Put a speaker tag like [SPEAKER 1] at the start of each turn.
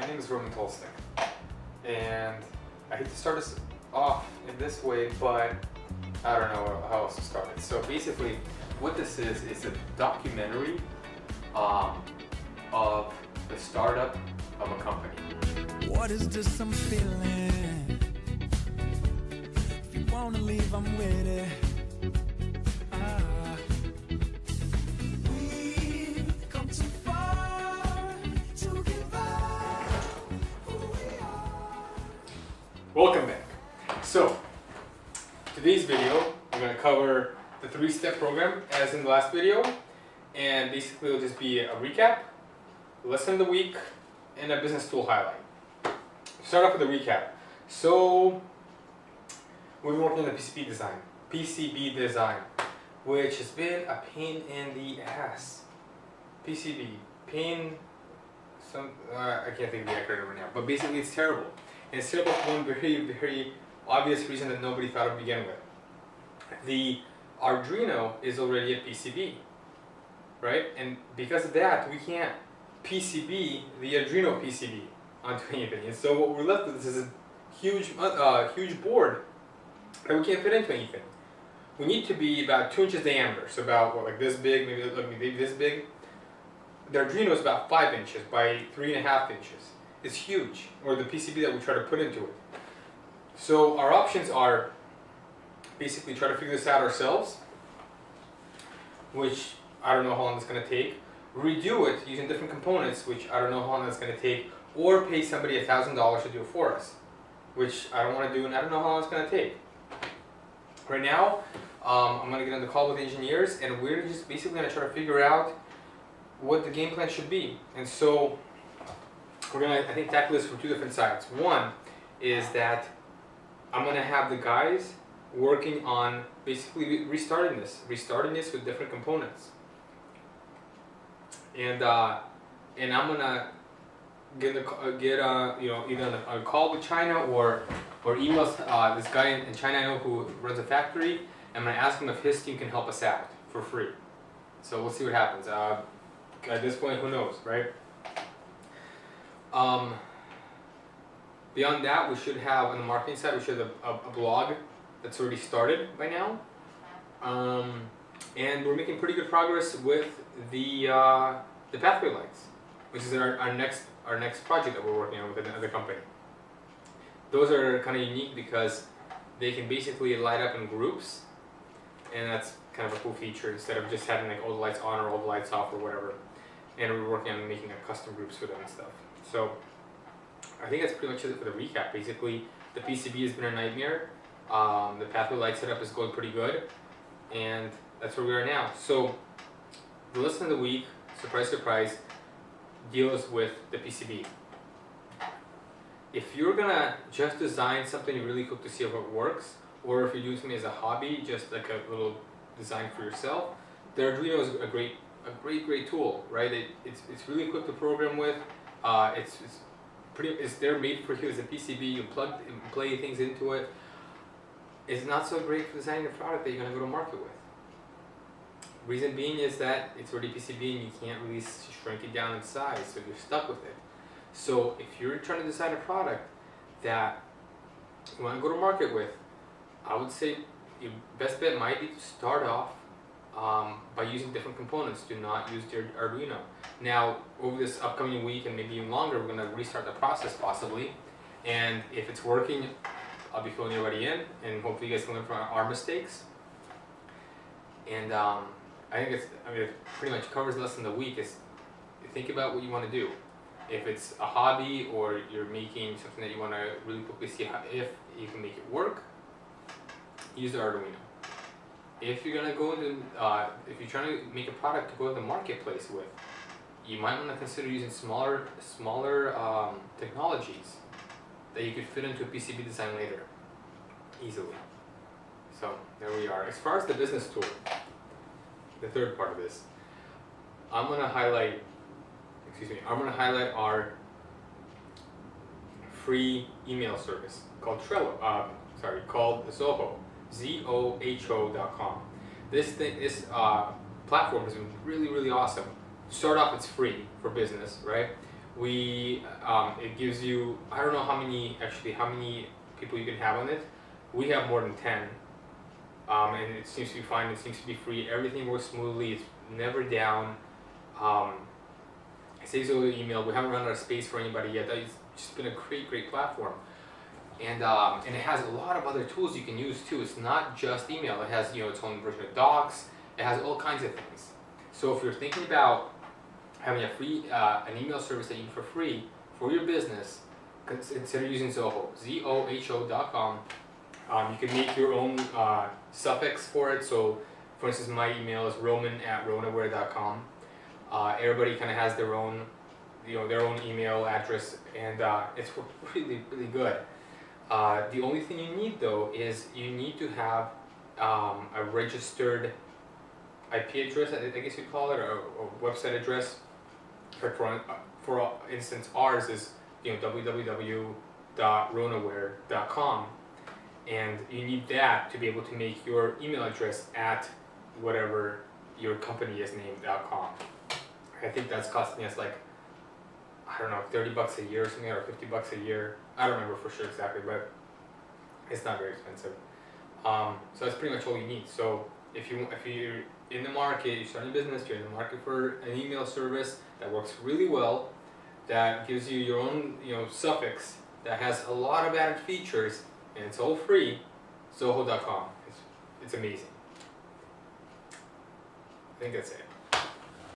[SPEAKER 1] My name is Roman Tolstek, and I hate to start us off in this way, but I don't know how else to start it. So basically, what this is a documentary of the startup of a company.
[SPEAKER 2] What is this I'm feeling? If you wanna leave, I'm with it. We've come too far to give up who we are.
[SPEAKER 1] Welcome back. So, today's video, we're going to cover the 3-step program as in the last video, and basically it'll just be a recap, lesson of the week, and a business tool highlight. Start off with a recap. So, we've been working on the PCB design, which has been a pain in the ass. PCB, I can't think of the acronym right now, but basically it's terrible. And it's terrible for one very obvious reason that nobody thought of to begin with. The Arduino is already a PCB, right? And because of that, we can't PCB the Arduino PCB onto anything. And so what we're left with is a huge board that we can't fit into anything. We need to be about 2 inches diameter, so about like this big, maybe this big. The Arduino is about 5 inches by 3.5 inches. It's huge, or the PCB that we try to put into it. So our options are basically try to figure this out ourselves, which I don't know how long it's going to take, redo it using different components, which I don't know how long that's going to take, or pay somebody $1,000 to do it for us, which I don't want to do and I don't know how long it's going to take. Right now, I'm going to get on the call with engineers, and we're just basically going to try to figure out what the game plan should be. And so we're going to, I think, tackle this from 2 different sides. One is that I'm going to have the guys working on basically restarting this with different components. And I'm going to get either on a call with China or email this guy in China I know who runs a factory. I'm going to ask him if his team can help us out for free. So we'll see what happens. At this point, who knows, right? Beyond that, we should have, on the marketing side, we should have a blog that's already started by now. And we're making pretty good progress with the pathway lights, which is our next project that we're working on with another company. Those are kind of unique because they can basically light up in groups, and that's kind of a cool feature instead of just having like all the lights on or all the lights off or whatever. And we're working on making a custom groups for them and stuff. So I think that's pretty much it for the recap. Basically, the PCB has been a nightmare. The pathway light setup is going pretty good, and that's where we are now. So the lesson of the week, surprise, surprise, deals with the PCB. If you're gonna just design something really cool to see how it works, or if you're doing something as a hobby, just like a little design for yourself, the Arduino is a great tool, right? It's really quick to program with. It's there made for you as a PCB. You plug and play things into it. It's not so great for designing a product that you're gonna go to market with. Reason being is that it's already PCB and you can't really shrink it down in size, so you're stuck with it. So if you're trying to design a product that you want to go to market with, I would say your best bet might be to start off by using different components. Do not use the Arduino. Now, over this upcoming week and maybe even longer, we're going to restart the process possibly. And if it's working, I'll be filling everybody in, and hopefully you guys can learn from our mistakes. And I think it pretty much covers the lesson of the week. Is think about what you want to do. If it's a hobby or you're making something that you want to really quickly see if you can make it work, use the Arduino. If you're gonna go into, if you're trying to make a product to go to the marketplace with, you might want to consider using smaller technologies that you could fit into a PCB design later, easily. So there we are. As far as the business tool, the third part of this, I'm gonna highlight our free email service called called Zoho, ZOHO.com. This platform has been really awesome. To start off, it's free for business, right? It gives you, I don't know how many people you can have on it. We have more than 10. And it seems to be fine. It seems to be free. Everything works smoothly. It's never down. It saves over email. We haven't run out of space for anybody yet. It's just been a great platform. And it has a lot of other tools you can use too. It's not just email. It has its own version of Docs. It has all kinds of things. So if you're thinking about having a free an email service that you for free for your business, consider using Zoho. Zoho.com. You can make your own suffix for it. So, for instance, my email is roman@ronaware.com. Everybody kind of has their own, their own email address, and it's really good. The only thing you need though is you need to have a registered IP address, I guess you'd call it, or website address. For instance, ours is www.ronaware.com. And you need that to be able to make your email address at whatever your company is named.com. I think that's costing us like, I don't know, $30 a year or something, or $50 a year. I don't remember for sure exactly, but it's not very expensive. So that's pretty much all you need. So if you're in the market, you're starting a business, you're in the market for an email service that works really well, that gives you your own suffix, that has a lot of added features, and it's all free, Zoho.com. It's amazing. I think that's it.